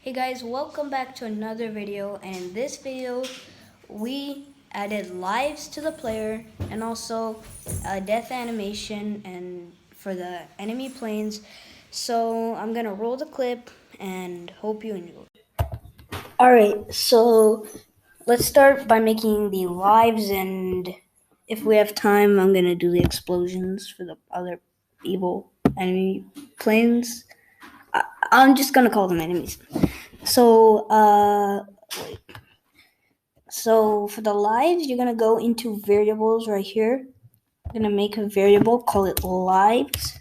Hey guys, welcome back to another video, and in this video we added lives to the player and also a death animation and for the enemy planes. So I'm gonna roll the clip and hope you enjoy. Alright, so let's start by making the lives, and if we have time I'm gonna do the explosions for the other evil enemy planes. I'm just gonna call them enemies. So, wait. So for the lives, you're gonna go into variables right here. You're gonna make a variable, call it lives.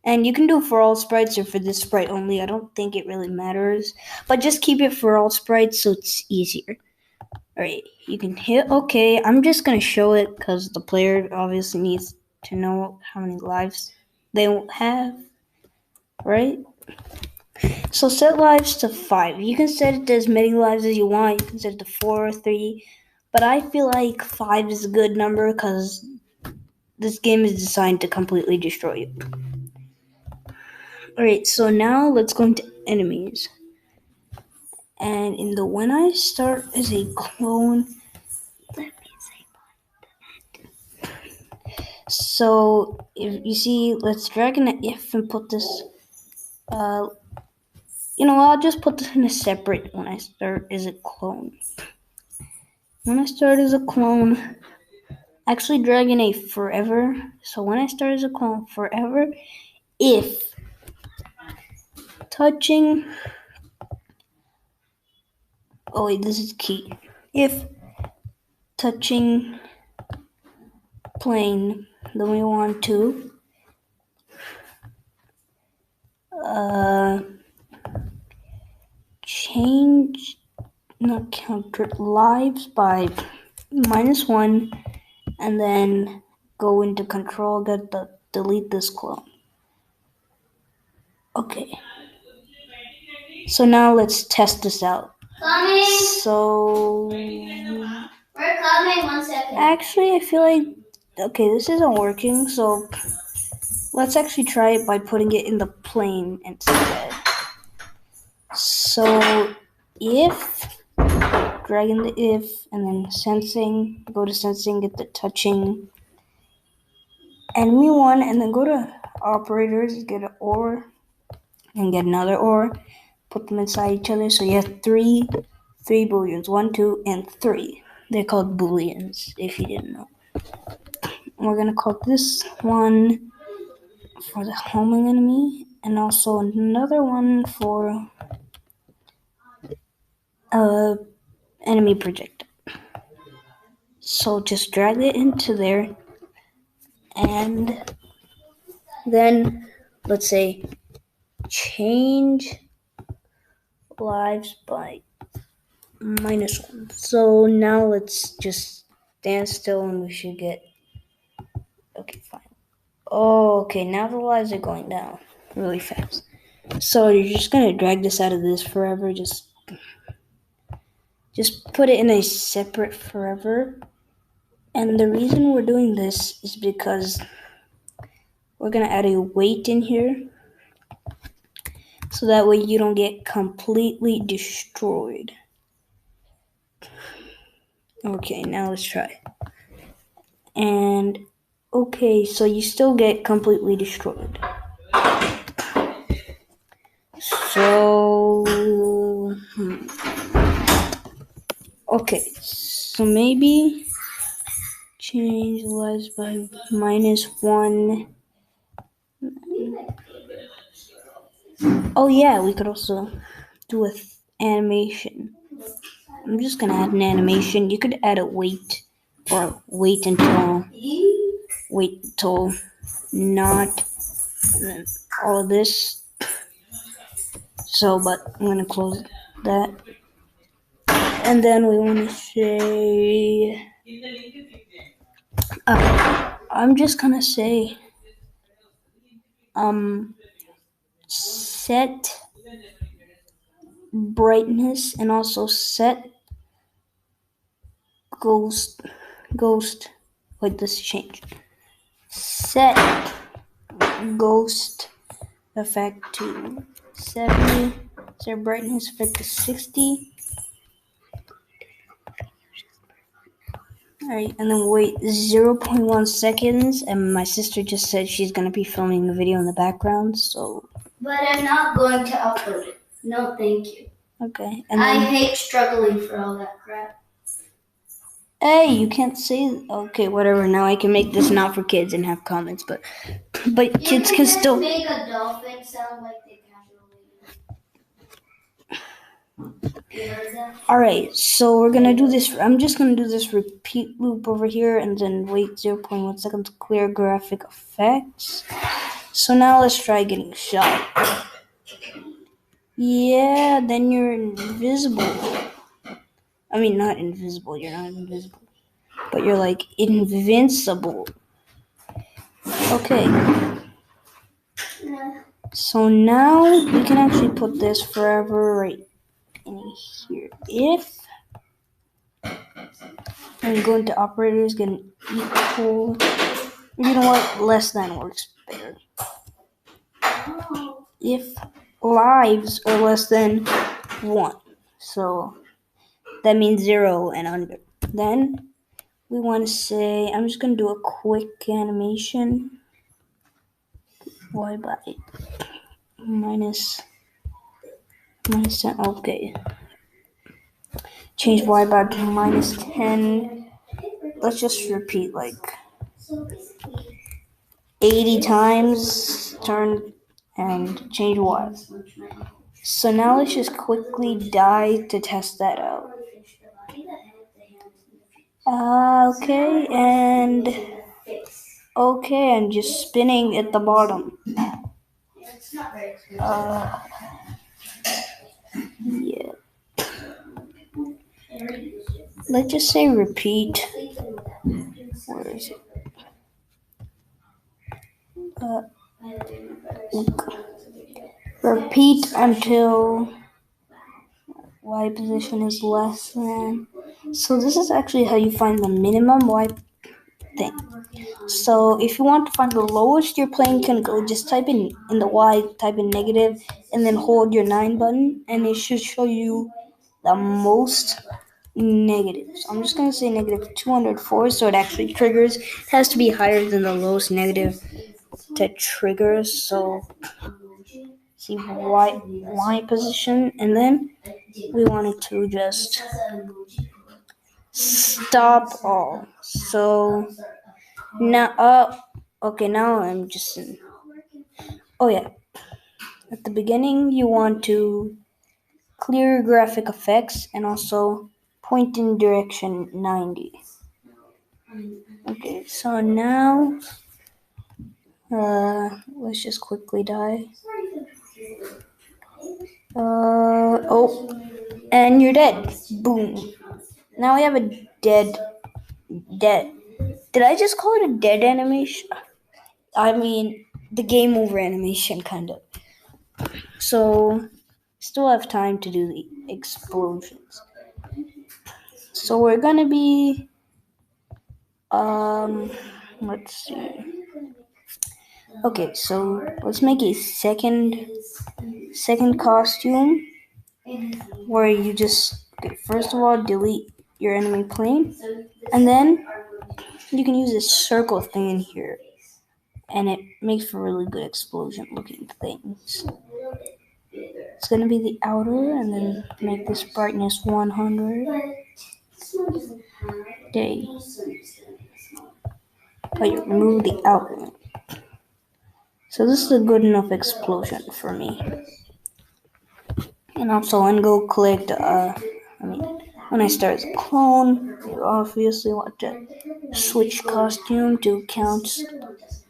And you can do for all sprites or for this sprite only. I don't think it really matters. But just keep it for all sprites so it's easier. Alright, you can hit OK. I'm just gonna show it because the player obviously needs to know how many lives they have, right? So set lives to 5. You can set it to as many lives as you want. You can set it to 4 or 3. But I feel like 5 is a good number because this game is designed to completely destroy you. Alright, so now let's go into enemies. And in the when I start as a clone, so if you see, let's drag in an if and put this, I'll just put this in a separate when I start as a clone. When I start as a clone, actually dragging a forever. So when I start as a clone forever, if touching, oh wait, this is key. If touching plane, then we want to change, not counter lives by -1, and then go into control, delete this clone. Okay. So now let's test this out. Coming. So We're coming, 1 second. actually I feel like okay, this isn't working, so let's actually try it by putting it in the plane instead. So if dragging the if and then sensing, go to sensing, get the touching enemy one, and then go to operators, get an or and get another or, put them inside each other. So you have three booleans, 1, 2, and 3. They're called booleans, if you didn't know. We're gonna call this one for the homing enemy, and also another one for enemy projectile. So just drag it into there, and then let's say change lives by -1. So now let's just stand still and we should get, okay, fine. Oh, okay, now the lives are going down really fast. So you're just gonna drag this out of this forever, just put it in a separate forever. And the reason we're doing this is because we're gonna add a wait in here, so that way you don't get completely destroyed. Okay, now let's try. And okay, so you still get completely destroyed. So okay, so maybe change lives by -1. Oh yeah, we could also do animation. I'm just gonna add an animation. You could add a wait, or wait until not, and then all of this. So, but I'm gonna close that, and then we want to say, I'm just gonna say, set brightness and also set ghost. Wait, this changed. Set ghost effect to 70 Set our brightness effect to 60. Alright, and then wait 0.1 seconds, and my sister just said she's gonna be filming the video in the background, so... But I'm not going to upload it. No, thank you. Okay, and I then... hate struggling for all that crap. Hey, you can't say... Okay, whatever, now I can make this not for kids and have comments, but kids can still... make a dolphin sound like they casually... Alright, so we're gonna do this. I'm just gonna do this repeat loop over here and then wait 0.1 seconds to clear graphic effects. So now let's try getting shot. Yeah, then you're invisible. I mean, not invisible, you're not invisible. But you're like invincible. Okay. So now we can actually put this forever right in here. If I'm going to operators, get an equal. You know what? Less than works better. If lives are less than 1, so that means 0 and under. Then we want to say, I'm just going to do a quick animation. Y by minus 10. Okay. Change Y by minus 10. Let's just repeat like 80 times, turn and change Y. So now let's just quickly die to test that out. Okay, and okay, I'm just spinning at the bottom. Yeah. Let's just say repeat. Where is it? Repeat until Y position is less than. So this is actually how you find the minimum Y thing. So if you want to find the lowest your plane can go, just type in the Y, type in negative, and then hold your 9 button, and it should show you the most negative. So I'm just going to say negative 204, so it actually triggers. It has to be higher than the lowest negative to trigger. So see Y position, and then we wanted to just stop all. So now, okay, now I'm just in. Oh yeah, at the beginning you want to clear graphic effects and also point in direction 90. Okay, so now let's just quickly die. Oh, and you're dead. Boom. Now we have a dead. Did I just call it a dead animation? I mean, the game over animation, kind of. So, still have time to do the explosions. So we're gonna be, let's see. Okay, so let's make a second costume where you just, okay, first of all, delete your enemy plane, and then you can use this circle thing in here, and it makes for really good explosion looking things. It's gonna be the outer, and then make this brightness 100. Day. But you remove the outer one. So this is a good enough explosion for me. And also when go click when I start as a clone, you obviously want to switch costume to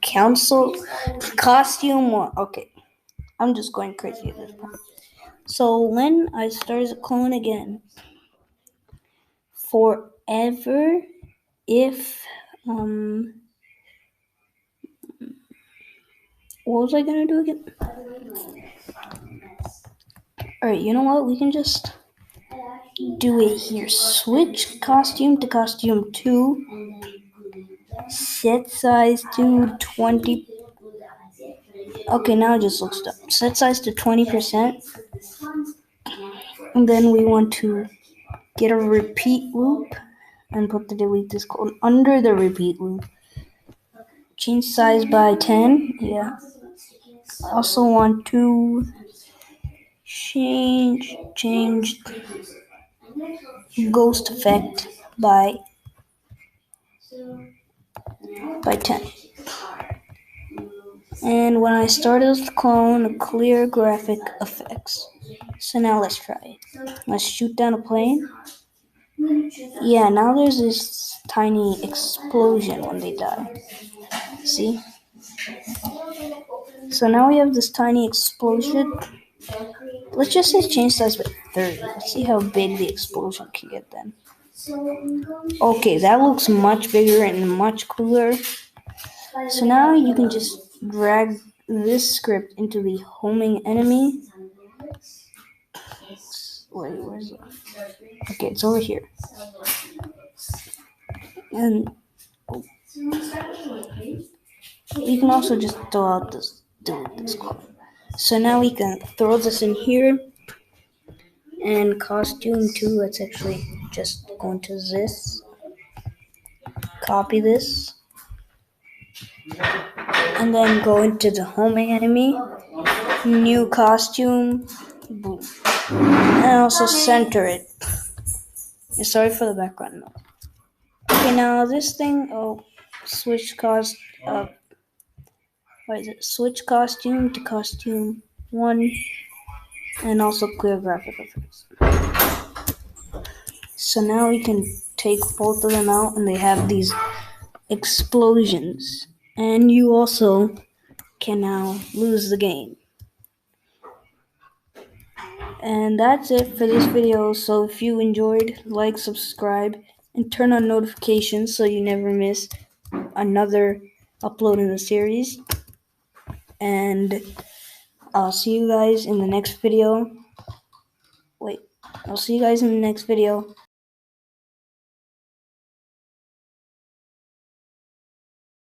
council costume 1. Okay, I'm just going crazy at this point. So when I start as a clone again, forever, if what was I gonna do again? Alright, you know what? We can just do it here. Switch costume to costume 2. Set size to 20. Okay, now it just looks dumb. Set size to 20%. And then we want to get a repeat loop and put the delete this code under the repeat loop. Change size by 10. Yeah. I also want to change ghost effect by 10. And when I started with the clone, clear graphic effects. So now let's try it. Let's shoot down a plane. Yeah, now there's this tiny explosion when they die. See? So now we have this tiny explosion. Let's just say change size by 30. Let's see how big the explosion can get then. Okay, that looks much bigger and much cooler. So now you can just drag this script into the homing enemy. Wait, where's it? Okay, it's over here. And you can also just delete this code. So now we can throw this in here. And costume too, let's actually just go into this. Copy this. And then go into the homing enemy. New costume. Boom. And also center it. Sorry for the background noise. Okay, now this thing, switch switch costume to costume 1, and also clear graphic effects. So now we can take both of them out, and they have these explosions. And you also can now lose the game. And that's it for this video. So if you enjoyed, like, subscribe, and turn on notifications so you never miss another upload in the series. And I'll see you guys in the next video. I'll see you guys in the next video.